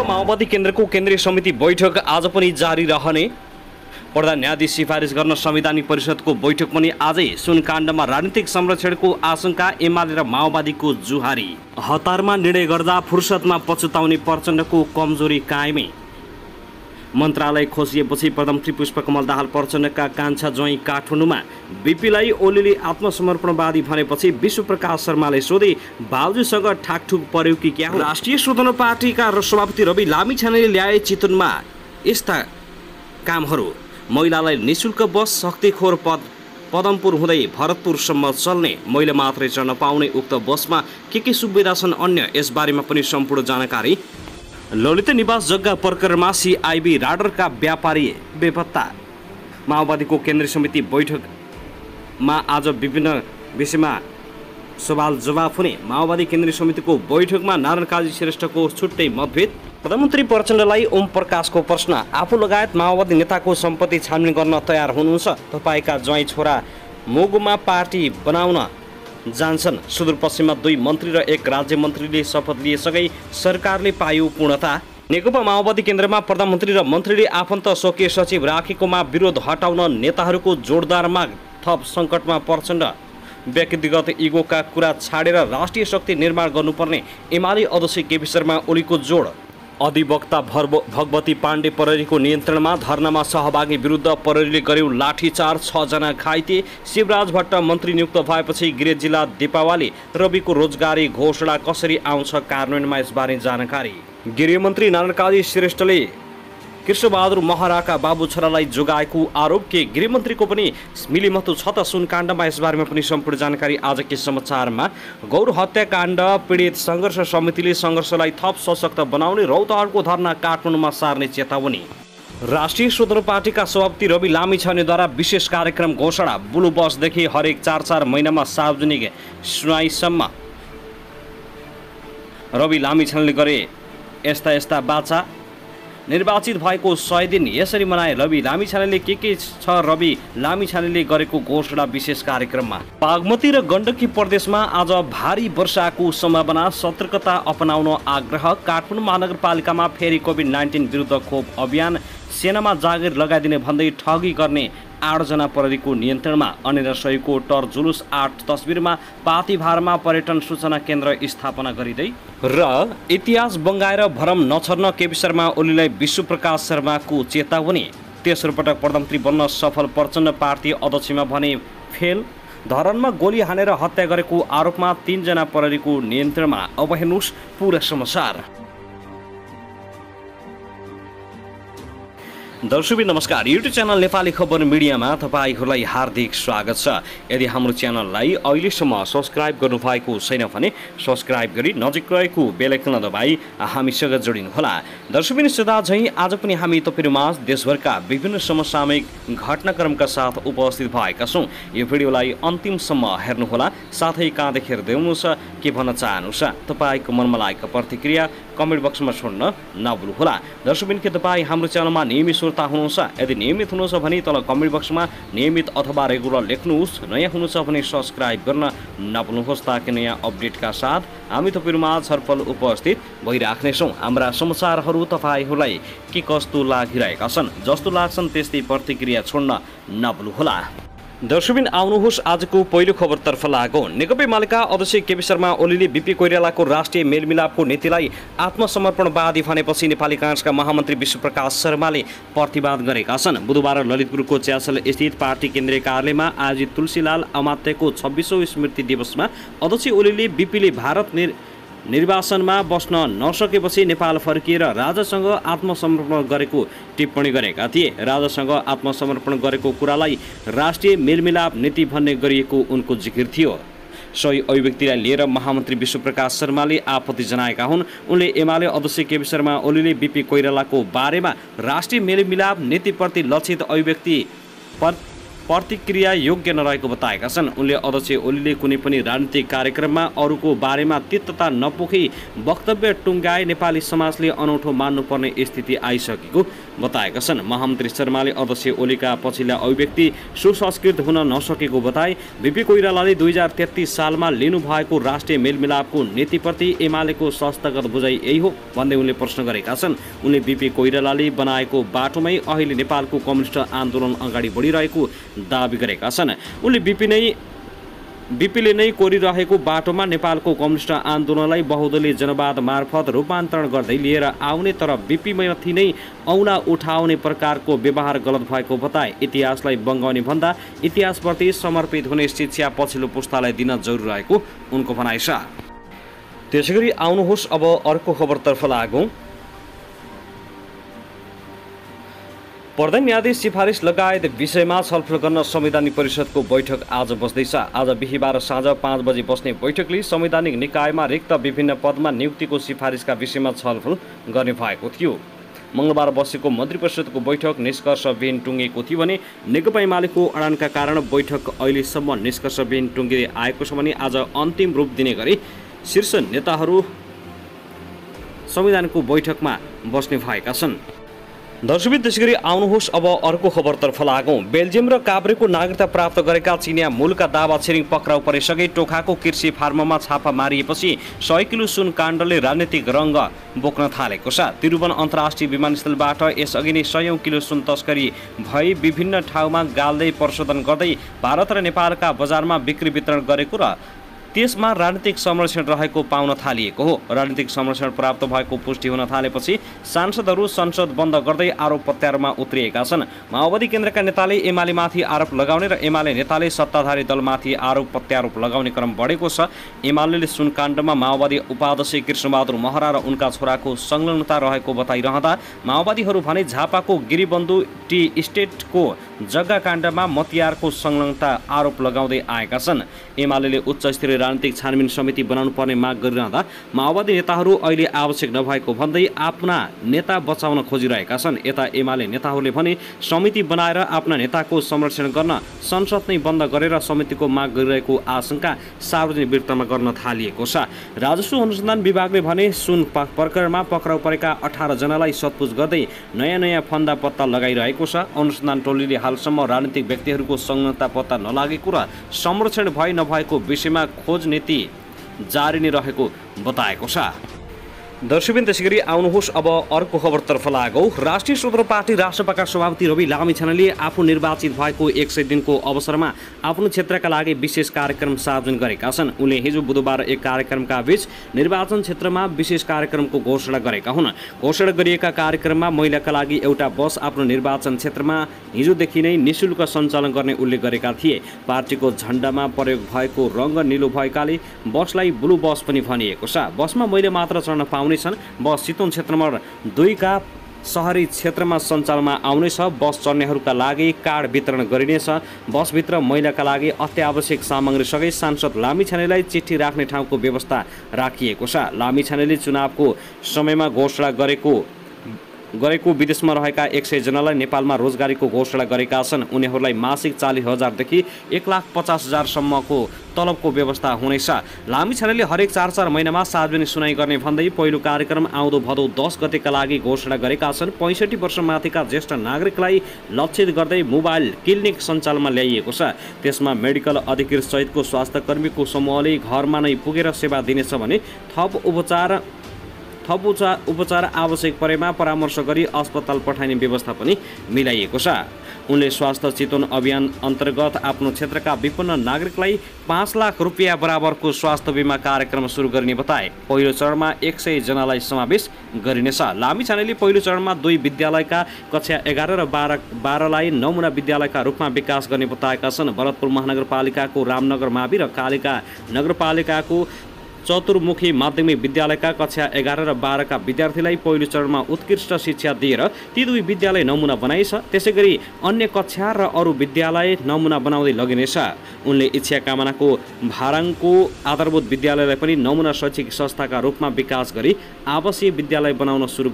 नेकपा माओवादी केन्द्रको केन्द्रीय समिति बैठक आज पनि जारी रहने। प्रधान न्यायाधीश सिफारिस गर्न संवैधानिक परिषदको बैठक पनि आजै। सुनकाण्डमा राजनीतिक संरक्षणको आशंका, एमाले र माओवादीको जुहारी। हतारमा निर्णय गर्दा फुर्सदमा पछुताउने प्रचण्डको कमजोरी कायमै। मन्त्रालय खोसिएपछि प्रधानमन्त्री पुष्पकमल दाहाल प्रचण्डका कान्छा ज्वाइँ काठमाडौँमा। बिपीलाई ओलीले आत्मसमर्पणवादी भनेपछि विश्वप्रकाश शर्माले सोधे, बाबुजीसँग ठाकठुक पर्यो कि क्या हो? राष्ट्रिय स्वतन्त्र पार्टीका सभापति रवि लामिछानेले ल्याए चितवनमा यस्ता कामहरू। महिलालाई निशुल्क बस, शक्तिखोर पदमपुर हुँदै भरतपुरसम्म चल्ने, महिला मात्रै चढ्न पाउने उक्त बसमा के सुविधा छन् अन्य, यसबारेमा पनि सम्पूर्ण जानकारी। ललित निवास जग्गा प्रकरणमा सिआइबी राडरका व्यापारी बेपत्ता। माओवादीको केन्द्रीय समिति बैठकमा आज विभिन्न विषयमा सवाल जवाफ हुने। माओवादी केन्द्रीय समितिको बैठकमा नारायण काजी श्रेष्ठको छुट्टै मतभेद। प्रधानमन्त्री प्रचण्डलाई ओम प्रकाशको प्रश्न, आफू लगायत माओवादी नेताको सम्पत्ति छानबिन गर्न तयार हुनुहुन्छ? तपाईँका ज्वाइँ छोरा मोगुमा पार्टी बनाउन जान्छन्। सुदूरपश्चिममा 2 मन्त्री र 1 राज्य मन्त्रीले शपथ लिएसँगै सरकारले पायो पूर्णता। नेकपा माओवादी केन्द्रमा प्रधानमन्त्री र मन्त्रीले आफन्त स्वकीय सचिव राखेकोमा विरोध हटाउन नेताहरूको जोरदार माग। थप सङ्कटमा प्रचण्ड। व्यक्तिगत इगोका कुरा छाडेर राष्ट्रिय शक्ति निर्माण गर्नुपर्ने एमाले अध्यक्ष केपी शर्मा ओलीको जोड। अधिवक्ता भगवती पाण्डे प्रहरीको नियन्त्रणमा। धरनामा सहभागी विरुद्ध प्रहरीले गर्यो लाठीचार्ज, 6 जना घाइते। शिवराज भट्ट मन्त्री नियुक्त भएपछि गृह जिल्ला दीपावली रविको रोजगारी घोषणा कसरी आउँछ कार्यान्वयनमा, यसबारे जानकारी। गृहमन्त्री नारायण काजी श्रेष्ठले कृष्णबहादुर महराका बाबु छोरालाई जोगाएको आरोप। के गृहमन्त्रीको पनि मिलिमतो छ त सुनकाण्डमा, यसबारेमा पनि सम्पूर्ण जानकारी आज के समाचारमा। गौर हत्याकाण्ड पीडित सङ्घर्ष समितिले सङ्घर्षलाई थप सशक्त बनाउने, रौतहटको धरना काठमाडौँमा सार्ने चेतावनी। राष्ट्रिय स्वतन्त्र पार्टीका सभापति रवि लामिछानेद्वारा विशेष कार्यक्रम घोषणा। ब्लू बसदेखि हरेक 4 महिनामा सार्वजनिक सुनाइसम्म। रवि लामिछानेले गरे यस्ता बाचा। निर्वाचित भएको 100 दिन यसरी मनाए रवि लामिछानेले। के छ रवि लामिछानेले गरेको घोषणा विशेष कार्यक्रममा। बागमती र गण्डकी प्रदेशमा आज भारी वर्षाको सम्भावना, सतर्कता अपनाउन आग्रह। काठमाडौँ महानगरपालिकामा फेरि कोभिड-19 विरुद्ध खोप अभियान। सेनामा जागिर लगाइदिने भन्दै ठगी गर्ने 8 जना प्रहरीको नियन्त्रणमा। अनेर सहीको टर जुलुस 8 तस्बिरमा। पातिभारमा पर्यटन सूचना केन्द्र स्थापना गरिँदै। र इतिहास बङ्गाएर भरम नछर्न केपी शर्मा ओलीलाई विश्वप्रकाश शर्माको चेतावनी। तेस्रो पटक प्रधानमन्त्री बन्न सफल प्रचण्ड पार्टी अध्यक्षमा भने फेल। धरानमा गोली हानेर हत्या गरेको आरोपमा 3 जना प्रहरीको नियन्त्रणमा। अब हेर्नुहोस् पुरा समाचार। दर्शकबिन नमस्कार, युट्युब च्यानल नेपाली खबर मिडियामा तपाईँहरूलाई हार्दिक स्वागत छ। यदि हाम्रो च्यानललाई अहिलेसम्म सब्सक्राइब गर्नुभएको छैन भने सब्सक्राइब गरी नजिक रहेको बेल आइकन दबाई हामीसँग जोडिनुहोला। दर्शकबिन सदा झैँ आज पनि हामी तपाईँहरूमाझ देशभरका विभिन्न समसामयिक घटनाक्रमका साथ उपस्थित भएका छौँ। यो भिडियोलाई अन्तिमसम्म हेर्नुहोला, साथै कहाँ देखेर देउनुहोस्, के भन्न चाहनुहुन्छ तपाईँको मनमा लागेको प्रतिक्रिया कमेन्ट बक्समा छोड्न नभुल्नुहोला। दर्शकबिन के तपाईँ हाम्रो च्यानलमा नियमित श्रोता हुनुहुन्छ? यदि नियमित हुनुहुन्छ भने तल कमेन्ट बक्समा नियमित अथवा रेगुलर लेख्नुहोस्। नयाँ हुनुहुन्छ भने सब्सक्राइब गर्न नभुल्नुहोस्, ताकि नयाँ अपडेटका साथ हामी तपाईँहरूमा छलफल उपस्थित भइराख्नेछौँ। हाम्रा समाचारहरू तपाईँहरूलाई के कस्तो लागिरहेका छन्, जस्तो लाग्छन् त्यस्तै प्रतिक्रिया छोड्न नभुल्नुहोला। दर्शकबिन आउनुहोस् आजको पहिलो खबरतर्फ लागौँ। नेकपा एमालेका अध्यक्ष केपी शर्मा ओलीले बिपी कोइरालाको राष्ट्रिय मेलमिलापको नीतिलाई आत्मसमर्पणवादी भनेपछि नेपाली काङ्ग्रेसका महामन्त्री विश्वप्रकाश शर्माले प्रतिवाद गरेका छन्। बुधबार ललितपुरको च्यासल स्थित पार्टी केन्द्रीय कार्यालयमा आयोजित तुलसीलाल अमात्यको 26औं स्मृति दिवसमा अध्यक्ष ओलीले बिपीले भारत निर्वासनमा बस्न नसकेपछि नेपाल फर्किएर राजासँग आत्मसमर्पण गरेको टिप्पणी गरेका थिए। राजासँग आत्मसमर्पण गरेको कुरालाई राष्ट्रिय मेलमिलाप नीति भन्ने गरिएको उनको जिकिर थियो। सोही अभिव्यक्तिलाई लिएर महामन्त्री विश्वप्रकाश शर्माले आपत्ति जनाएका हुन्। उनले एमाले अध्यक्ष केपी शर्मा ओलीले बिपी कोइरालाको बारेमा राष्ट्रिय मेलमिलाप नीतिप्रति लक्षित अभिव्यक्ति प्रतिक्रिया योग्य नरहेको बताएका छन्। उनले अध्यक्ष ओलीले कुनै पनि राजनीतिक कार्यक्रममा अरूको बारेमा तिक्तता नपोखी वक्तव्य टुङ्गाए नेपाली समाजले अनौठो मान्नुपर्ने स्थिति आइसकेको बताएका छन्। महामन्त्री शर्माले अध्यक्ष ओलीका पछिल्ला अभिव्यक्ति सुसंस्कृत हुन नसकेको बताए। बीपी कोइरालाले 2033 सालमा लिनुभएको राष्ट्रिय मेलमिलापको नीतिप्रति एमालेको संस्थागत बुझाइ यही हो भन्दै उनले प्रश्न गरेका छन्। उनले बीपी कोइरालाले बनाएको बाटोमै अहिले नेपालको कम्युनिस्ट आन्दोलन अगाडि बढिरहेको दाबी गरेका छन्। उनले बीपीले नै कोरिरहेको बाटोमा नेपालको कम्युनिस्ट आन्दोलनलाई बहुदलीय जनवाद मार्फत रूपान्तरण गर्दै लिएर आउने तर बीपीमाथि नै औँला उठाउने प्रकारको व्यवहार गलत भएको बताए। इतिहासलाई बङ्गाउने भन्दा इतिहासप्रति समर्पित हुने शिक्षा पछिल्लो पुस्तालाई दिन जरुरी रहेको उनको भनाइ छ। त्यसैगरी आउनुहोस् अब अर्को खबरतर्फ लागौँ। प्रधान न्यायाधीश सिफारिस लगायत विषयमा छलफल गर्न संवैधानिक परिषदको बैठक आज बस्दैछ। आज बिहिबार साँझ 5 बजे बस्ने बैठकले संवैधानिक निकायमा रिक्त विभिन्न पदमा नियुक्तिको सिफारिसका विषयमा छलफल गर्ने भएको थियो। मङ्गलबार बसेको मन्त्री परिषदको बैठक निष्कर्षविहीन टुङ्गेको थियो भने नेकपा एमालेको अडानका कारण बैठक अहिलेसम्म निष्कर्षविहीन टुङ्गिँदै आएको छ भने आज अन्तिम रूप दिने गरी शीर्ष नेताहरू संवैधानिकको बैठकमा बस्ने भएका छन्। दर्शकबिन त्यसैगरी आउनुहोस् अब अर्को खबरतर्फ लागौँ। बेल्जियम र काभ्रेको नागरिकता प्राप्त गरेका चिनिया मूलका दावा छिरिङ पक्राउ परिसके। टोखाको कृषि फार्ममा छापा मारिएपछि 100 किलो सुन काण्डले राजनीतिक रङ्ग बोक्न थालेको छ। त्रिभुवन अन्तर्राष्ट्रिय विमानस्थलबाट यसअघि नै 100 किलो सुन तस्करी भई विभिन्न ठाउँमा गाल्दै प्रशोधन गर्दै भारत र नेपालका बजारमा बिक्री वितरण गरेको र त्यसमा राजनीतिक संरक्षण रहेको पाउन थालिएको हो। राजनीतिक संरक्षण प्राप्त भएको पुष्टि हुन थालेपछि सांसदहरू संसद बन्द गर्दै आरोप प्रत्यारोपमा उत्रिएका छन्। माओवादी केन्द्रका नेताले एमालेमाथि आरोप लगाउने र एमाले नेताले सत्ताधारी दलमाथि आरोप प्रत्यारोप लगाउने क्रम बढेको छ। एमाले सुनकाण्डमा माओवादी उपाध्यक्ष कृष्णबहादुर महरा र उनका छोराको संलग्नता रहेको बताइरहँदा माओवादीहरू भने झापाको गिरिबन्धु टी इस्टेटको जग्गा काण्डमा मतियारको संलग्नता आरोप लगाउँदै आएका छन्। एमाले उच्च स्तरीय राजनीतिक छानबिन समिति बनाउनु पर्ने माग गरिरहँदा माओवादी नेताहरू अहिले आवश्यक नभएको भन्दै आफ्ना नेता बचाउन खोजिरहेका छन्। यता एमाले नेताहरूले भने समिति बनाएर आफ्ना नेताको संरक्षण गर्न संसद नै बन्द गरेर समितिको माग गरिरहेको आशंका सार्वजनिक वृत्तमा गर्न थालिएको छ। राजस्व अनुसन्धान विभागले भने सुन प्रकरणमा पक्राउ परेका 18 जनालाई सोधपुछ गर्दै नयाँ फन्दा पत्ता लगाइरहेको छ। अनुसन्धान टोलीले हालसम्म राजनीतिक व्यक्तिहरूको संलग्नता पत्ता नलागेको र संरक्षण भए नभएको विषयमा खोज नीति जारी नै रहेको बताएको छ। दर्शकबिन त्यसैगरी आउनुहोस् अब अर्को खबरतर्फ लागौँ। राष्ट्रिय स्वतन्त्र पार्टी राष्ट्रपाका सभापति रवि लामिछानेले आफू निर्वाचित भएको 100 दिनको अवसरमा आफ्नो क्षेत्रका लागि विशेष कार्यक्रम सार्वजनिक गरेका छन्। उनले हिजो बुधबार एक कार्यक्रमका बीच निर्वाचन क्षेत्रमा विशेष कार्यक्रमको घोषणा गरेका हुन्। घोषणा गरिएका कार्यक्रममा महिलाका लागि एउटा बस आफ्नो निर्वाचन क्षेत्रमा हिजोदेखि नै निःशुल्क सञ्चालन गर्ने उल्लेख गरेका थिए। पार्टीको झण्डामा प्रयोग भएको रङ्ग निलो भएकाले बसलाई ब्लू बस पनि भनिएको छ। बसमा महिला मात्र चढ्न पाउने बस चितवन क्षेत्र नम्बर 2 का शहरी क्षेत्रमा सञ्चालनमा आउनेछ। बस चढ्नेहरूका लागि कार्ड वितरण गरिनेछ। बसभित्र महिलाका लागि अत्यावश्यक सामग्रीसँगै सांसद लामिछानेलाई चिठी राख्ने ठाउँको व्यवस्था राखिएको छ। लामिछानेले चुनावको समयमा घोषणा गरेको विदेशमा रहेका 100 जनालाई नेपालमा रोजगारीको घोषणा गरेका छन्। उनीहरूलाई मासिक 40,000 देखि 1,50,000 सम्मको तलबको व्यवस्था हुनेछ। लामिछानेले हरेक 4 महिनामा सार्वजनिक सुनाइ गर्ने भन्दै पहिलो कार्यक्रम आउँदो भदौ 10 गतेका लागि घोषणा गरेका छन्। 65 वर्षमाथिका ज्येष्ठ नागरिकलाई लक्षित गर्दै मोबाइल क्लिनिक सञ्चालनमा ल्याइएको छ। त्यसमा मेडिकल अधिकृत सहितको स्वास्थ्य कर्मीको समूहले घरमा नै पुगेर सेवा दिनेछ भने थप उपचार आवश्यक परेमा परामर्श गरी अस्पताल पठाइने व्यवस्था पनि मिलाइएको छ। उनले स्वास्थ्य चितवन अभियान अन्तर्गत आफ्नो क्षेत्रका विपन्न नागरिकलाई 5 लाख रुपियाँ बराबरको स्वास्थ्य बिमा कार्यक्रम सुरु गर्ने बताए। पहिलो चरणमा 100 जनालाई समावेश गरिनेछ। लामिछानेले पहिलो चरणमा 2 विद्यालयका कक्षा 11 र 12लाई नमुना विद्यालयका रूपमा विकास गर्ने बताएका छन्। भरतपुर महानगरपालिकाको रामनगर मावि र कालिका नगरपालिकाको चतुर्मुखी माध्यमिक विद्यालयका कक्षा 11 र 12 का विद्यार्थीलाई पहिलो चरणमा उत्कृष्ट शिक्षा दिएर ती 2 विद्यालय नमुना बनाइछ। त्यसैगरी अन्य कक्षा र अरू विद्यालय नमुना बनाउँदै लगिनेछ। उनले इच्छा कामनाको भाराङको आधारभूत विद्यालयलाई पनि नमुना शैक्षिक संस्थाका रूपमा विकास गरी आवासीय विद्यालय बनाउन सुरु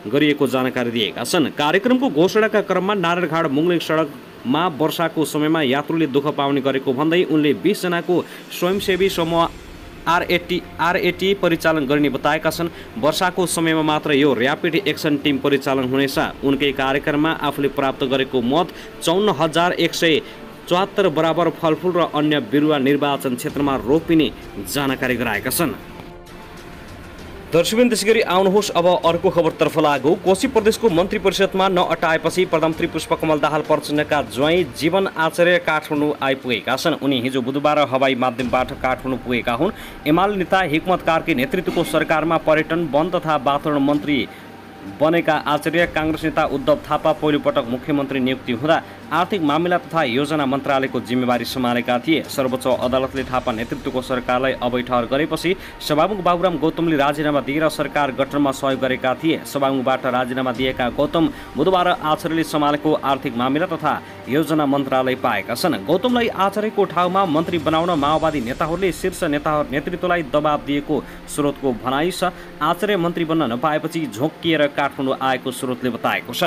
गरिएको जानकारी दिएका छन्। कार्यक्रमको घोषणाका क्रममा नारायणघाट मुङलिङ सडक मा वर्षाको समयमा यात्रुले दुःख पाउने गरेको भन्दै उनले 20 जनाको स्वयंसेवी समूह आरएटी परिचालन गर्ने बताएका छन्। वर्षाको समयमा मात्र यो र्यापिड एक्सन टिम परिचालन हुनेछ। उनकै कार्यक्रममा आफूले प्राप्त गरेको मत 54,174 बराबर फलफुल र अन्य बिरुवा निर्वाचन क्षेत्रमा रोपिने जानकारी गराएका छन्। दर्शकवृन्द, त्यसैगरी आउनुहोस् अब अर्को खबरतर्फ लागौँ। कोशी प्रदेशको मन्त्री परिषदमा नअटाएपछि प्रधानमन्त्री पुष्पकमल दाहाल प्रचण्डका ज्वाइँ जीवन आचार्य काठमाडौँ आइपुगेका छन्। उनी हिजो बुधबार हवाई माध्यमबाट काठमाडौँ पुगेका हुन्। एमाले नेता हिक्मत कार्की नेतृत्वको सरकारमा पर्यटन, वन तथा वातावरण मन्त्री बनेका आचार्य काङ्ग्रेस नेता उद्धव थापा पहिलोपटक मुख्यमन्त्री नियुक्ति हुँदा आर्थिक मामिला तथा योजना मन्त्रालयको जिम्मेवारी सम्हालेका थिए। सर्वोच्च अदालतले थापा नेतृत्वको सरकारलाई अवैठहर गरेपछि सभामुख बाबुराम गौतमले राजीनामा दिएर सरकार गठनमा सहयोग गरेका थिए। सभामुखबाट राजीनामा दिएका गौतम बुधबार आचार्यले सम्हालेको आर्थिक मामिला तथा योजना मन्त्रालय पाएका छन्। गौतमलाई आचार्यको ठाउँमा मन्त्री बनाउन माओवादी नेताहरूले शीर्ष नेतृत्वलाई दबाब दिएको स्रोतको भनाइ छ। आचार्य मन्त्री बन्न नपाएपछि झोक्किएर काठमाडौँ आएको स्रोतले बताएको छ।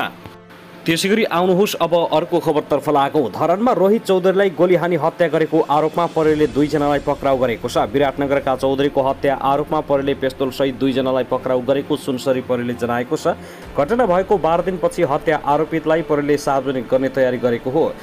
त्यसैगरी आउनुहोस् अब अर्को खबरतर्फ लागौँ। धरानमा रोहित चौधरीलाई गोली हानी हत्या गरेको आरोपमा प्रहरीले 2 जनालाई पक्राउ गरेको छ। विराटनगरका चौधरीको हत्या आरोपमा प्रहरीले पेस्तोलसहित 2 जनालाई पक्राउ गरेको सुनसरी प्रहरीले जनाएको छ। घटना भएको 12 दिनपछि हत्या आरोपितलाई प्रहरीले सार्वजनिक गर्ने तयारी गरेको हो।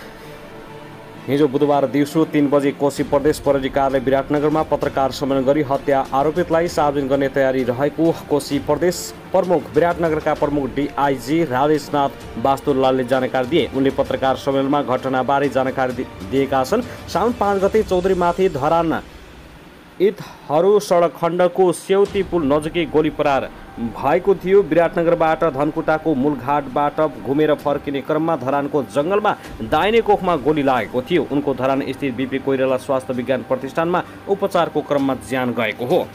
हिजो बुधबार दिउँसो 3 बजे कोशी प्रदेश प्रहरी कार्यालय विराटनगरमा पत्रकार सम्मेलन गरी हत्या आरोपितलाई सार्वजनिक गर्ने तयारी रहेको कोशी प्रदेश प्रमुख विराटनगरका प्रमुख डिआइजी राजेशनाथ वास्तुलालले जानकारी दिए। उनले पत्रकार सम्मेलनमा घटनाबारे जानकारी दिएका छन्। साउन 5 गते चौधरीमाथि धरान इतहरू सडक खण्डको सेउती पुल नजिकै गोली प्रहार भएको थियो। विराटनगरबाट धनकुटाको मूलघाटबाट घुमेर फर्किने क्रममा धरानको जङ्गलमा दाहिने कोखमा गोली लागेको थियो। उनको धरान स्थित बीपी कोइराला स्वास्थ्य विज्ञान प्रतिष्ठानमा उपचारको क्रममा ज्यान गएको हो।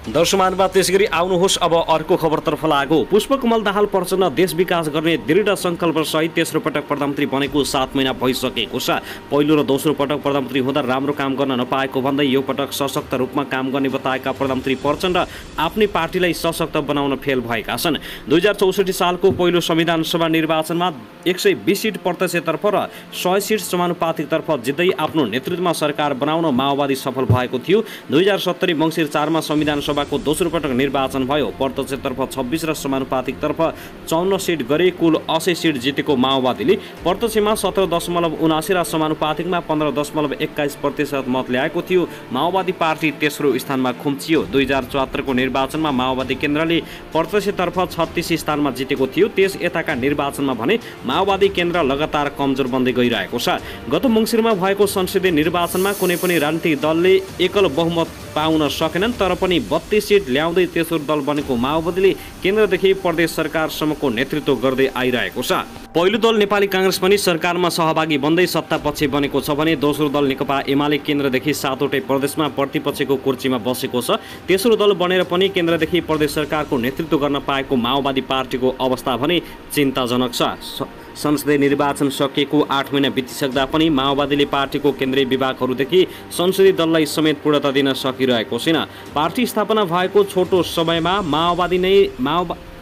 दर्शकमानवा, त्यसैगरी आउनुहोस् अब अर्को खबरतर्फ लागौँ। पुष्पकमल दाहाल प्रचण्ड देश विकास गर्ने दृढ सङ्कल्पसहित तेस्रो पटक प्रधानमन्त्री बनेको 7 महिना भइसकेको छ। पहिलो र दोस्रो पटक प्रधानमन्त्री हुँदा राम्रो काम गर्न नपाएको भन्दै यो पटक सशक्त रूपमा काम गर्ने बताएका प्रधानमन्त्री प्रचण्ड आफ्नै पार्टीलाई सशक्त बनाउन फेल भएका छन्। 2064 सालको पहिलो संविधान सभा निर्वाचनमा 120 सिट प्रत्यक्षतर्फ र 100 सिट समानुपातिकतर्फ जित्दै आफ्नो नेतृत्वमा सरकार बनाउन माओवादी सफल भएको थियो। 2070 मङ्सिर 4 मा संविधान सभाको दोस्रो पटक निर्वाचन भयो। प्रत्यक्षतर्फ 26 र समानुपातिकतर्फ 54 सिट गरी कुल 80 सिट जितेको माओवादीले प्रत्यक्षमा 17.79 र समानुपातिकमा 15.21% मत ल्याएको थियो। माओवादी पार्टी तेस्रो स्थानमा खुम्चियो। 2074 को निर्वाचनमा माओवादी केन्द्रले प्रत्यक्षतर्फ 36 स्थानमा जितेको थियो। त्यस यताका निर्वाचनमा भने माओवादी केन्द्र लगातार कमजोर बन्दै गइरहेको छ। गत मङ्सिरमा भएको संसदीय निर्वाचनमा कुनै पनि राजनीतिक दलले एकल बहुमत पाउन सकेनन्, तर पनि 32 सिट ल्याउँदै तेस्रो दल बनेको माओवादीले केन्द्रदेखि प्रदेश सरकारसम्मको नेतृत्व गर्दै आइरहेको छ। पहिलो दल नेपाली काङ्ग्रेस पनि सरकारमा सहभागी बन्दै सत्तापक्ष बनेको छ भने दोस्रो दल नेकपा एमाले केन्द्रदेखि 7वटै प्रदेशमा प्रतिपक्षको कुर्सीमा बसेको छ। तेस्रो दल बनेर पनि केन्द्रदेखि प्रदेश सरकारको नेतृत्व गर्न पाएको माओवादी पार्टीको अवस्था भने चिन्ताजनक छ। संसदीय निर्वाचन सकिएको 8 महिना बितिसक्दा पनि माओवादीले पार्टीको केन्द्रीय विभागहरूदेखि संसदीय दललाई समेत पूर्णता दिन सकिरहेको छैन। पार्टी स्थापना भएको छोटो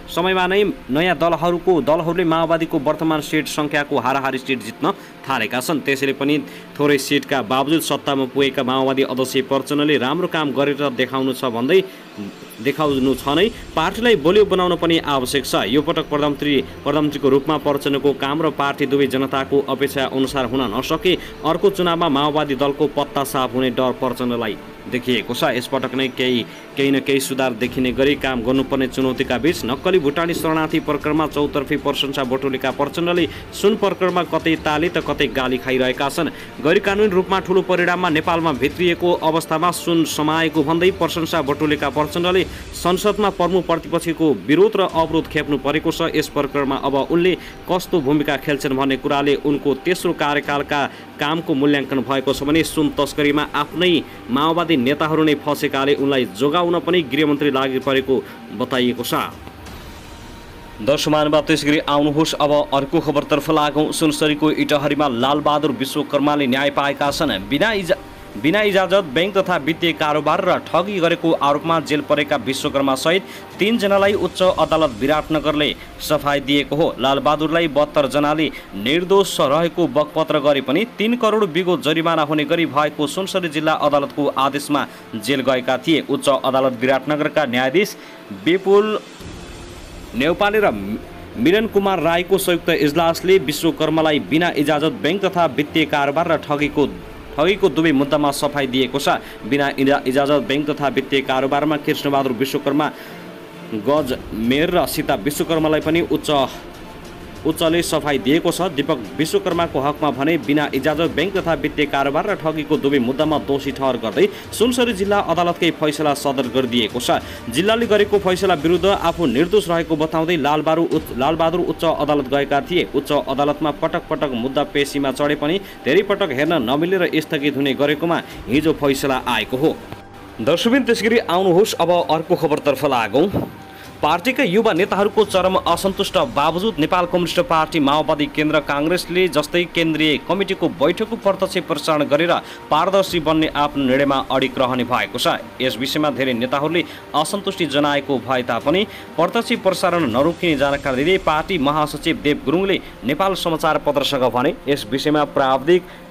समयमा नै नयाँ दलहरूले माओवादीको वर्तमान सिट सङ्ख्याको हाराहारी सिट जित्न थालेका छन्। त्यसैले पनि थोरै सिटका बावजुद सत्तामा पुगेका माओवादी अध्यक्ष प्रचण्डले राम्रो काम गरेर देखाउनु छ नै पार्टीलाई बलियो बनाउन पनि आवश्यक छ। यो पटक प्रधानमन्त्रीको रूपमा प्रचण्डको काम र पार्टी दुवै जनताको अपेक्षा अनुसार हुन नसके अर्को चुनावमा माओवादी दलको पत्ता साफ हुने डर प्रचण्डलाई देखिएको छ। यसपटक नै केही न केही सुधार देखिने गरी काम गर्नुपर्ने चुनौतीका बीच नक्कली भुटानी शरणार्थी प्रकरणमा चौतर्फी प्रशंसा बटुलेका प्रचण्डले सुन प्रकरणमा कतै ताली त कतै गाली खाइरहेका छन्। गैर कानुनी रूपमा ठूलो परिणाममा नेपालमा भित्रिएको अवस्थामा सुन समाएको भन्दै प्रशंसा बटुलेका प्रचण्डले संसदमा प्रमुख प्रतिपक्षको विरोध र अवरोध खेप्नु परेको छ। यस प्रकरणमा अब उनले कस्तो भूमिका खेल्छन् भन्ने कुराले उनको तेस्रो कार्यकालका कामको मूल्याङ्कन भएको छ भने सुन तस्करीमा आफ्नै माओवादी नेताहरू नै फसेकाले उनलाई जोगाउन पनि गृहमन्त्री लागि परेको बताइएको छ। दर्शकमानवा, त्यसैगरी आउनुहोस् अब अर्को खबरतर्फ लागौँ। सुनसरीको इटहरीमा लालबहादुर विश्वकर्माले न्याय पाएका छन्। बिना इजाजत बैंक तथा वित्तीय कारोबार र ठगी गरेको आरोपमा जेल परेका विश्वकर्मा सहित 3 जनालाई उच्च अदालत विराटनगरले सफाई दिएको हो। लालबहादुरलाई 72 जनाले निर्दोष रहेको बकपत्र गरे पनि 3 करोड बिगो जरिमाना हुने गरी भएको सुनसरी जिल्ला अदालतको आदेशमा जेल गएका थिए। उच्च अदालत विराटनगरका न्यायाधीश विपुल नेउपाने र मिलन कुमार राईको संयुक्त इजलासले विश्वकर्मालाई बिना इजाजत बैंक तथा वित्तीय कारोबार र ठगीको दुवै मुद्दामा सफाई दिएको छ। बिना इजाजत बैंक तथा वित्तीय कारोबारमा कृष्णबहादुर विश्वकर्मा, गज मेयर र सीता विश्वकर्मालाई पनि उच्चले सफाई दिएको छ। दीपक विश्वकर्माको हकमा भने बिना इजाजत बैंक तथा वित्तीय कारोबार र ठगीको दुवै मुद्दामा दोषी ठहर गर्दै सुनसरी जिल्ला अदालतकै फैसला सदर गरिदिएको छ। जिल्लाले गरेको फैसला विरुद्ध आफू निर्दोष रहेको बताउँदै लालबहादुर उच्च अदालत गएका थिए। उच्च अदालतमा पटक पटक मुद्दा पेशीमा चढे पनि धेरै पटक हेर्न नमिलेर स्थगित हुने गरेकोमा हिजो फैसला आएको हो। दर्शकबिन त्यसगरी आउनुहोस् अब अर्को खबरतर्फ लागौँ। पार्टीका युवा नेताहरूको चरम असन्तुष्ट बावजुद नेपाल कम्युनिस्ट पार्टी माओवादी केन्द्र काङ्ग्रेसले जस्तै केन्द्रीय कमिटीको बैठकको प्रत्यक्ष प्रसारण गरेर पारदर्शी बन्ने आफ्नो निर्णयमा अडिग रहने भएको छ। यस विषयमा धेरै नेताहरूले असन्तुष्टि जनाएको भए तापनि प्रत्यक्ष प्रसारण नरोकिने जानकारी दिँदै पार्टी महासचिव देव गुरुङले नेपाल समाचार पत्रसँग भने यस विषयमा प्राविधिक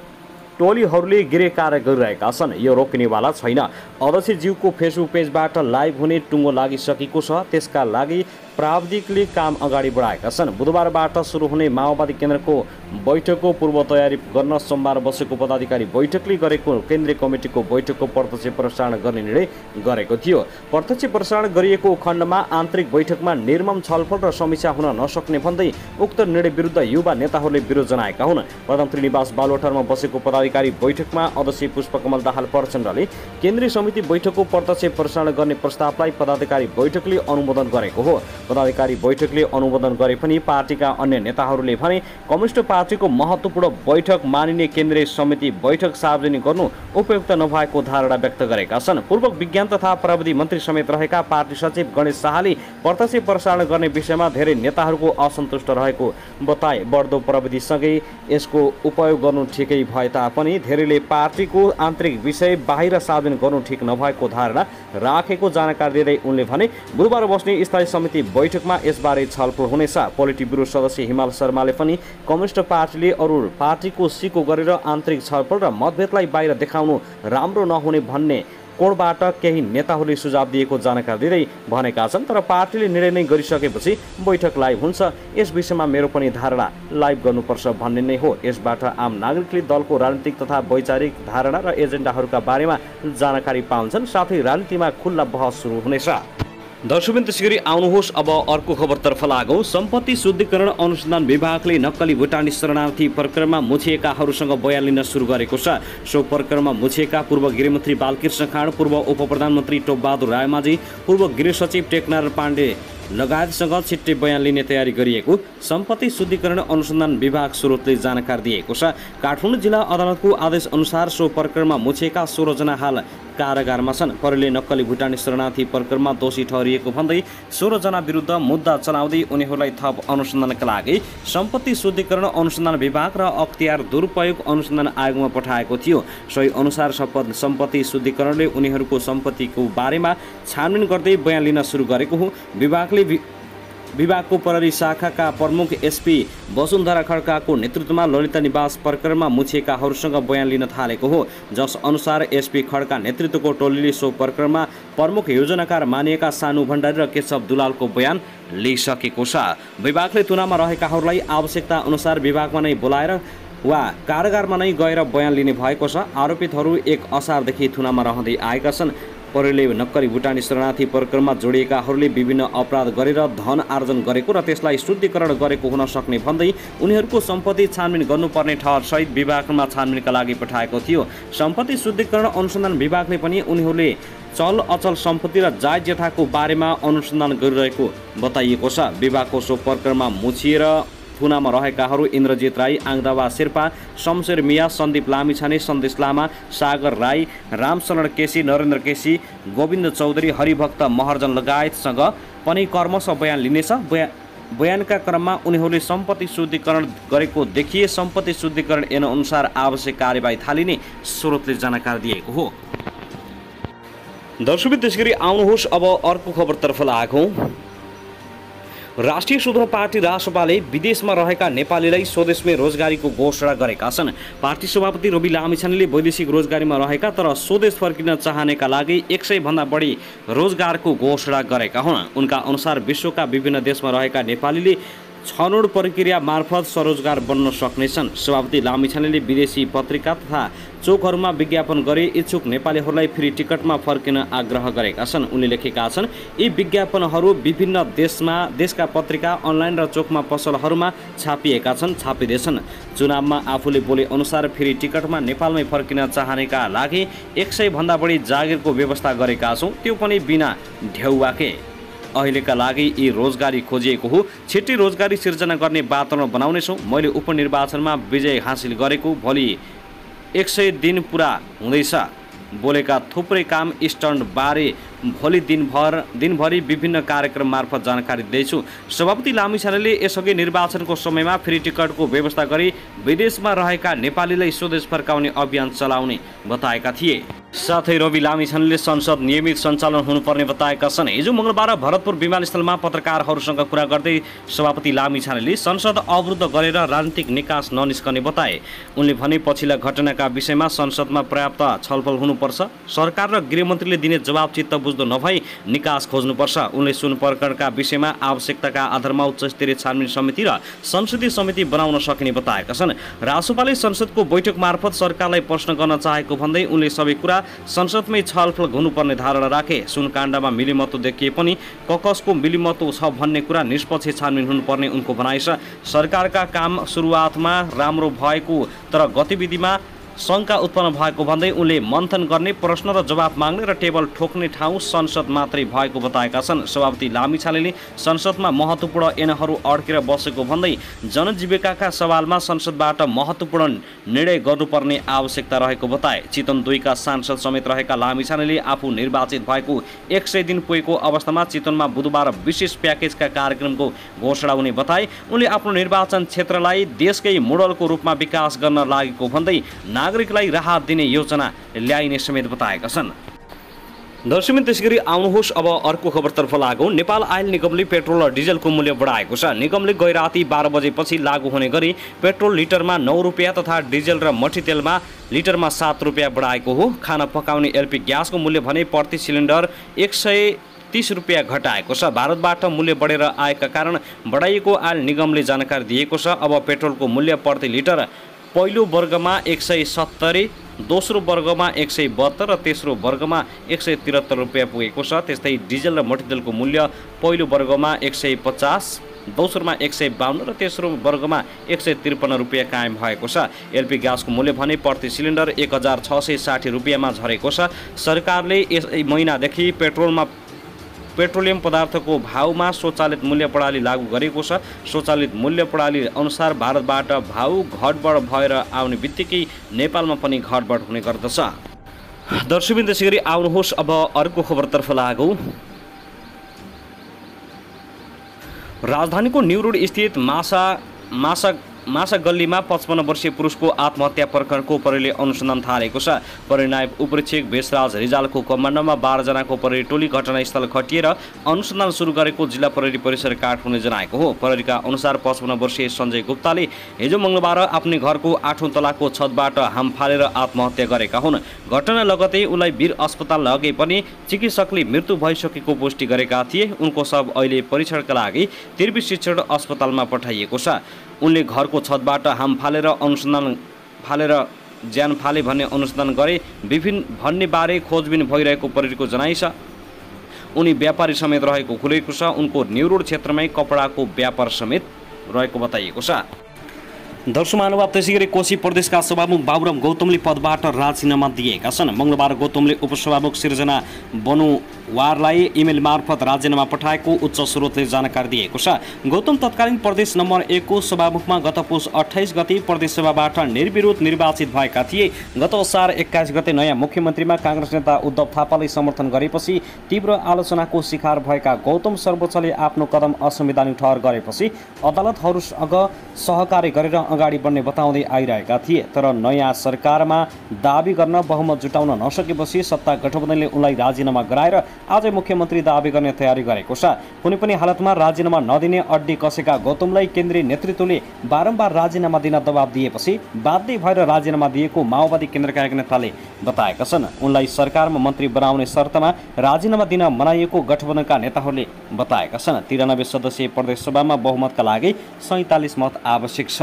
टोलीहरूले गृह कार्य गरिरहेका छन्, यो रोकिनेवाला छैन। अध्यक्षज्यूको फेसबुक पेजबाट लाइभ हुने टुङ्गो लागिसकेको छ, त्यसका लागि प्राविधिकले काम अगाडि बढाएका छन्। बुधबारबाट सुरु हुने माओवादी केन्द्रको बैठकको पूर्व तयारी गर्न सोमबार बसेको पदाधिकारी बैठकले गरेको केन्द्रीय कमिटीको बैठकको प्रत्यक्ष प्रसारण गर्ने निर्णय गरेको थियो। प्रत्यक्ष प्रसारण गरिएको खण्डमा आन्तरिक बैठकमा निर्मम छलफल र समीक्षा हुन नसक्ने भन्दै उक्त निर्णय विरुद्ध युवा नेताहरूले विरोध जनाएका हुन्। प्रधानमन्त्री निवास बालुवाटारमा बसेको पदाधिकारी बैठकमा अध्यक्ष पुष्पकमल दाहाल प्रचण्डले केन्द्रीय समिति बैठकको प्रत्यक्ष प्रसारण गर्ने प्रस्तावलाई पदाधिकारी बैठकले अनुमोदन गरेको हो। पदाधिकारी बैठकले अनुमोदन गरे पनि पार्टीका अन्य नेताहरूले भने कम्युनिस्ट पार्टीको महत्त्वपूर्ण बैठक मानिने केन्द्रीय समिति बैठक सार्वजनिक गर्नु उपयुक्त नभएको धारणा व्यक्त गरेका छन्। पूर्व विज्ञान तथा प्रविधि मन्त्री समेत रहेका पार्टी सचिव गणेश शाहले प्रत्यक्ष प्रसारण गर्ने विषयमा धेरै नेताहरूको असन्तुष्ट रहेको बताए। बढ्दो प्रविधिसँगै यसको उपयोग गर्नु ठिकै भए तापनि धेरैले पार्टीको आन्तरिक विषय बाहिर सार्वजनिक गर्नु ठिक नभएको धारणा राखेको जानकारी दिँदै उनले भने बुधबार बस्ने स्थायी समिति बैठकमा यसबारे छलफल हुनेछ। पोलिट ब्युरो सदस्य हिमाल शर्माले पनि कम्युनिस्ट पार्टीले अरू पार्टीको सिको गरेर आन्तरिक छलफल र मतभेदलाई बाहिर देखाउनु राम्रो नहुने भन्ने कोणबाट केही नेताहरूले सुझाव दिएको जानकारी दिँदै भनेका छन्। तर पार्टीले निर्णय नै गरिसकेपछि बैठक लाइभ हुन्छ, यस विषयमा मेरो पनि धारणा लाइभ गर्नुपर्छ भन्ने नै हो। यसबाट आम नागरिकले दलको राजनीतिक तथा वैचारिक धारणा र एजेन्डाहरूका बारेमा जानकारी पाउँछन्, साथै राजनीतिमा खुल्ला बहस सुरु हुनेछ। दर्शकबिन त्यसगरी आउनुहोस् अब अर्को खबरतर्फ लागौँ। सम्पत्ति शुद्धिकरण अनुसन्धान विभागले नक्कली भुटानी शरणार्थी प्रकरणमा मुछिएकाहरूसँग बयान लिन सुरु गरेको छ। सो प्रकरणमा मुछिएका पूर्व गृहमन्त्री बालकृष्ण खाँड, पूर्व उपप्रधानमन्त्री टोपबहादुर रायमाझी, पूर्व गृह सचिव टेकनारायण पाण्डे लगायतसँग छिट्टै बयान लिने तयारी गरिएको सम्पत्ति शुद्धिकरण अनुसन्धान विभाग स्रोतले जानकारी दिएको छ। काठमाडौँ जिल्ला अदालतको आदेश अनुसार सो प्रकरणमा मुछिएका 16 जना हाल कारागारमा छन्। प्रहरीले नक्कली भुटानी शरणार्थी प्रकरणमा दोषी ठहरिएको भन्दै 16 जना विरुद्ध मुद्दा चलाउँदै उनीहरूलाई थप अनुसन्धानका लागि सम्पत्ति शुद्धिकरण अनुसन्धान विभाग र अख्तियार दुरुपयोग अनुसन्धान आयोगमा पठाएको थियो। सोही अनुसार सम्पत्ति शुद्धिकरणले उनीहरूको सम्पत्तिको बारेमा छानबिन गर्दै बयान लिन सुरु गरेको हो। विभागको प्रहरी शाखाका प्रमुख एसपी वसुन्धरा खड्काको नेतृत्वमा ललिता निवास प्रकरणमा मुछिएकाहरूसँग बयान लिन थालेको हो, जस अनुसार एसपी खड्का नेतृत्वको टोलीले सो प्रकरणमा प्रमुख योजनाकार मानिएका सानु भण्डारी र केशव दुलालको बयान लिइसकेको छ। विभागले तुनामा रहेकाहरूलाई आवश्यकता अनुसार विभागमा नै बोलाएर वा कारागारमा नै गएर बयान लिने भएको छ। आरोपितहरू 1 असारदेखि थुनामा रहँदै आएका छन्। प्रहरीले नक्कली भुटानी शरणार्थी प्रकरणमा जोडिएकाहरूले विभिन्न अपराध गरेर धन आर्जन गरेको र त्यसलाई शुद्धिकरण गरेको हुन सक्ने भन्दै उनीहरूको सम्पत्ति छानबिन गर्नुपर्ने ठहरसहित विभागमा छानबिनका लागि पठाएको थियो। सम्पत्ति शुद्धिकरण अनुसन्धान विभागले पनि उनीहरूले चल अचल सम्पत्ति र जायज यथाको बारेमा अनुसन्धान गरिरहेको बताइएको छ। विभागको सो प्रकरणमा मुछिएर थुनामा रहेकाहरू इन्द्रजित राई, आङदावा शेर्पा, शमशेर मिया, सन्दीप लामिछाने, सन्देश लामा, सागर राई, रामशरण केसी, नरेन्द्र केसी, गोविन्द चौधरी, हरिभक्त महर्जन लगायतसँग पनि कर्मश बयान लिनेछ। बयानका क्रममा उनीहरूले सम्पत्ति शुद्धिकरण गरेको देखिए। सम्पत्ति शुद्धिकरण ऐनअनुसार आवश्यक कार्यवाही थालिने स्रोतले जानकारी दिएको हो। दर्शकबिन त्यसगरी आउनुहोस् अब अर्को खबरतर्फ लागौँ। राष्ट्रिय स्वतन्त्र पार्टी रासपाले विदेशमा रहेका नेपालीलाई स्वदेशमै रोजगारीको घोषणा गरेका छन्। पार्टी सभापति रवि लामिछानेले वैदेशिक रोजगारीमा रहेका तर स्वदेश फर्किन चाहनेका लागि 100 भन्दा बढी रोजगारको घोषणा गरेका हुन्। उनका अनुसार विश्वका विभिन्न देशमा रहेका नेपालीले छनौट प्रक्रिया मार्फत स्वरोजगार बन्न सक्नेछन्। सभापति लामिछानेले विदेशी पत्रिका तथा चोकहरूमा विज्ञापन गरे इच्छुक नेपालीहरूलाई फ्री टिकटमा फर्किन आग्रह गरेका छन्। उनले लेखेका छन्, यी विज्ञापनहरू विभिन्न देशका पत्रिका, अनलाइन र चोकमा पसलहरूमा छापिँदैछन्। चुनावमा आफूले बोले अनुसार फ्री टिकटमा नेपालमै फर्किन चाहनेका लागि 100 भन्दा बढी जागिरको व्यवस्था गरेका छौँ, त्यो पनि बिना ढेउवाकै। अहिलेका लागि यी रोजगारी खोजिएको हो। छिट्टै रोजगारी सिर्जना गर्ने वातावरण बनाउनेछौँ। मैले उपनिर्वाचनमा विजय हासिल गरेको भोलि 100 दिन पुरा हुँदैछ। बोलेका थुप्रै काम स्टन्टबारे भोलि दिनभरि विभिन्न कार्यक्रम मार्फत जानकारी दिँदैछु। सभापति लामिछानेले यसअघि निर्वाचनको समयमा फ्री टिकटको व्यवस्था गरी विदेशमा रहेका नेपालीलाई स्वदेश फर्काउने अभियान चलाउने बताएका थिए। साथै रवि लामिछानेले संसद नियमित सञ्चालन हुनुपर्ने बताएका छन्। हिजो मङ्गलबार भरतपुर विमानस्थलमा पत्रकारहरूसँग कुरा गर्दै सभापति लामिछानेले संसद अवरुद्ध गरेर राजनीतिक निकास ननिस्कने बताए। उनले भने पछिल्ला घटनाका विषयमा संसदमा पर्याप्त छलफल हुनुपर्छ। सरकार र गृहमन्त्रीले दिने जवाब चित्त बुझ्दो नभई निकास खोज्नुपर्छ। उनले सुन प्रकरणका विषयमा आवश्यकताका आधारमा उच्च स्तरीय छानबिन समिति र संसदीय समिति बनाउन सकिने बताएका छन्। रासोपाले संसदको बैठक मार्फत सरकारलाई प्रश्न गर्न चाहेको भन्दै उनले सबै कुरा संसदमै छलफल हुनुपर्ने धारणा राखे। सुनकाण्डमा मिलीमतो देखिए पनि ककसको मिलीमतो छ भन्ने कुरा निष्पक्ष छानबिन हुनुपर्ने उनको भनाइ छ। सरकारका काम सुरुवातमा राम्रो भएको तर गतिविधिमा शङ्का उत्पन्न भएको भन्दै उनले मन्थन गर्ने, प्रश्न र जवाब माग्ने र टेबल ठोक्ने ठाउँ संसद मात्रै भएको बताएका छन्। सभापति लामिछानेले संसदमा महत्त्वपूर्ण ऐनहरू अड्केर बसेको भन्दै जनजीविकाका सवालमा संसदबाट महत्त्वपूर्ण निर्णय गर्नुपर्ने आवश्यकता रहेको बताए। चितवन 2 का सांसद समेत रहेका लामिछानेले आफू निर्वाचित भएको 100 दिन पुगेको अवस्थामा चितवनमा बुधबार विशेष प्याकेजका कार्यक्रमको घोषणा हुने बताए। उनले आफ्नो निर्वाचन क्षेत्रलाई देशकै मोडलको रूपमा विकास गर्न लागेको भन्दै नागरिकलाई राहत दिने योजना ल्याइने समेत बताएका छन्। दर्शकबिन त्यसगरी आउनुहोस् अब अर्को खबरतर्फ लागौँ। नेपाल आयल निगमले पेट्रोल र डिजलको मूल्य बढाएको छ। निगमले गैराती 12 बजेपछि लागू हुने गरी पेट्रोल लिटरमा 9 रुपियाँ तथा डिजल र मट्टीतेलमा लिटरमा 7 रुपियाँ बढाएको हो। खाना पकाउने एलपी ग्यासको मूल्य भने प्रति सिलिन्डर 130 रुपियाँ घटाएको छ। भारतबाट मूल्य बढेर आएका कारण बढाइएको आयल निगमले जानकारी दिएको छ। अब पेट्रोलको मूल्य प्रति लिटर पहिलो वर्गमा 170, दोस्रो वर्गमा 172 र तेस्रो वर्गमा 173 रुपियाँ पुगेको छ। त्यस्तै डिजल र मट्टीतेलको मूल्य पहिलो वर्गमा 150, दोस्रोमा 152 र तेस्रो वर्गमा 153 रुपियाँ कायम भएको छ। एलपी ग्यासको मूल्य भने प्रति सिलिन्डर 1660 रुपियाँमा झरेको छ। सरकारले यसै महिनादेखि पेट्रोलियम पदार्थको भाउमा स्वचालित मूल्य प्रणाली लागू गरेको छ। स्वचालित मूल्य प्रणाली अनुसार भारतबाट भाउ घटबढ भएर आउने बित्तिकै नेपालमा पनि घटबढ हुने गर्दछ। दर्शकबिन त्यसैगरी आउनुहोस् अब अर्को खबरतर्फ लागौँ। राजधानीको न्यू रोड स्थित मासा गल्लीमा 55 वर्षीय पुरुषको आत्महत्या प्रकरणको प्रहरीले अनुसन्धान थालेको छ। प्रहरी नायब उपरीक्षक भेषराज रिजालको कमान्डमा 12 जनाको प्रहरी टोली घटनास्थल खटिएर अनुसन्धान सुरु गरेको जिल्ला प्रहरी परिसर काठमाडौँले जनाएको हो। प्रहरीका अनुसार 55 वर्षीय सञ्जय गुप्ताले हिजो मङ्गलबार आफ्नै घरको 8औं तलाको छतबाट हाम फालेर आत्महत्या गरेका हुन्। घटना लगतै उनलाई वीर अस्पताल लगे पनि चिकित्सकले मृत्यु भइसकेको पुष्टि गरेका थिए। उनको शव अहिले परीक्षणका लागि त्रिवी शिक्षण अस्पतालमा पठाइएको छ। उनले घरको छतबाट हाम फालेर ज्यान फाले भन्ने अनुसन्धान गरे भन्ने बारे खोजबिन भइरहेको प्रहरीको जनाइ छ। उनी व्यापारी समेत रहेको खुलेको छ। उनको न्यू रोड क्षेत्रमै कपडाको व्यापार समेत रहेको बताइएको छ। दर्शक महानुभाव, त्यसै गरी कोशी प्रदेशका सभामुख बाबुराम गौतमले पदबाट राजीनामा दिएका छन्। मङ्गलबार गौतमले उपसभामुख सिर्जना बनुवारलाई इमेल मार्फत राजीनामा पठाएको उच्च स्रोतले जानकारी दिएको छ। गौतम तत्कालीन प्रदेश नम्बर 1 को सभामुखमा गत पुस 28 गते प्रदेश सभाबाट निर्विरोध निर्वाचित भएका थिए। गत असार 21 गते नयाँ मुख्यमन्त्रीमा काङ्ग्रेस नेता उद्धव थापाले समर्थन गरेपछि तीव्र आलोचनाको शिकार भएका गौतम सर्वोच्चले आफ्नो कदम असंवैधानिक ठहर गरेपछि अदालतहरूसँग सहकार्य गरेर अगाडि बढ्ने बताउँदै आइरहेका थिए। तर नयाँ सरकारमा दाबी गर्न बहुमत जुटाउन नसकेपछि सत्ता गठबन्धनले उनलाई राजीनामा गराएर आज मुख्यमन्त्री दाबी गर्ने तयारी गरेको छ। कुनै पनि हालतमा राजीनामा नदिने अड्डी कसेका गौतमलाई केन्द्रीय नेतृत्वले बारम्बार राजीनामा दिन दबाब दिएपछि बाध्य भएर राजीनामा दिएको माओवादी केन्द्रका एक नेताले बताएका छन्। उनलाई सरकारमा मन्त्री बनाउने शर्तमा राजीनामा दिन मनाइएको गठबन्धनका नेताहरूले बताएका छन्। 93 सदस्यीय प्रदेश सभामा बहुमतका लागि 47 मत आवश्यक छ।